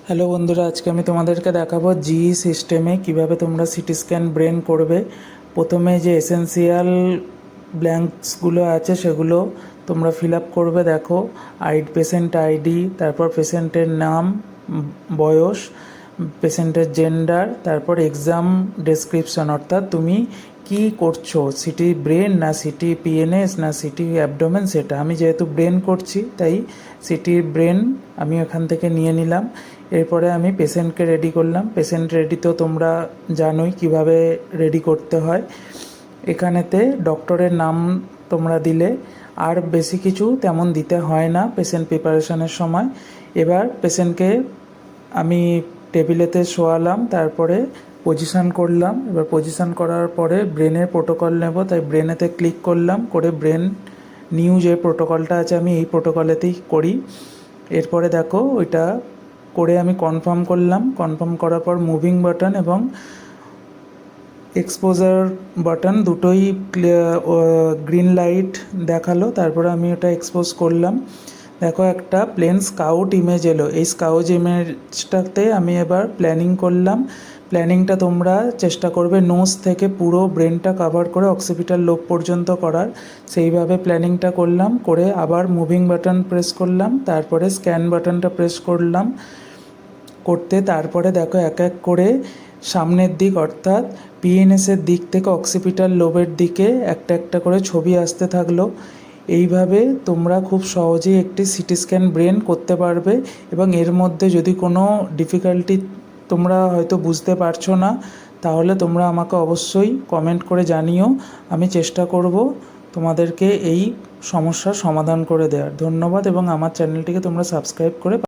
Hello বন্ধুরা, আজকে আমি তোমাদেরকে দেখাবো জিই সিস্টেমে কিভাবে তোমরা সিটি স্ক্যান ব্রেন করবে। প্রথমে যে এসেনশিয়াল ব্ল্যাঙ্কসগুলো আছে সেগুলো তোমরা ফিল আপ করবে। দেখো, পেশেন্ট আইডি, তারপর পেশেন্টের নাম, বয়স, পেশেন্টের জেন্ডার, তারপর এক্সাম ডেসক্রিপশন, অর্থাৎ তুমি কি করছো, সিটি ব্রেন না সিটি পিএনএস না সিটি অ্যাবডোমেন। সেটা আমি যেহেতু ব্রেন করছি তাই সিটি ব্রেন আমি ওখান থেকে নিয়ে নিলাম। এরপরে আমি পেশেন্টকে রেডি করলাম। পেশেন্ট রেডি তো তোমরা জানোই কিভাবে রেডি করতে হয়। এখানেতে ডক্টরের নাম তোমরা দিলে, আর বেশি কিছু তেমন দিতে হয় না পেশেন্ট প্রিপারেশনের সময়। এবার পেশেন্টকে আমি টেবিলেতে শোয়ালাম, তারপরে পজিশন করলাম। এবার পজিশন করার পরে ব্রেনের প্রোটোকল নেব, তাই ব্রেনেতে ক্লিক করলাম, করে ব্রেন নিউ যে প্রোটোকলটা আছে আমি এই প্রোটোকলেতেই করি। এরপরে দেখো ওইটা করে আমি কনফার্ম করলাম। কনফার্ম করার পর মুভিং বাটন এবং এক্সপোজার বাটন দুটোই গ্রিন লাইট দেখালো। তারপরে আমি ওটা এক্সপোজ করলাম। দেখো একটা প্লেন স্কাউট ইমেজ এলো। এই স্কাউট ইমেজটাতে আমি এবার প্ল্যানিং করলাম। প্ল্যানিংটা তোমরা চেষ্টা করবে নোজ থেকে পুরো ব্রেনটা কভার করে অক্সিপিটাল লোব পর্যন্ত করার, সেইভাবে প্ল্যানিংটা করলাম। করে আবার মুভিং বাটন প্রেস করলাম, তারপরে স্ক্যান বাটনটা প্রেস করলাম। করতে তারপরে দেখো এক এক করে সামনের দিক অর্থাৎ পিএনএসের দিক থেকে অক্সিপিটাল লোবের দিকে একটা একটা করে ছবি আসতে থাকলো। এইভাবে তোমরা খুব সহজেই একটি সিটি স্ক্যান ব্রেন করতে পারবে। এবং এর মধ্যে যদি কোনো ডিফিকাল্টি তোমরা হয়তো বুঝতে পারছো না, তাহলে তোমরা আমাকে অবশ্যই কমেন্ট করে জানিও। আমি চেষ্টা করব তোমাদেরকে এই সমস্যার সমাধান করে দেওয়ার। ধন্যবাদ, এবং আমার চ্যানেলটিকে তোমরা সাবস্ক্রাইব করে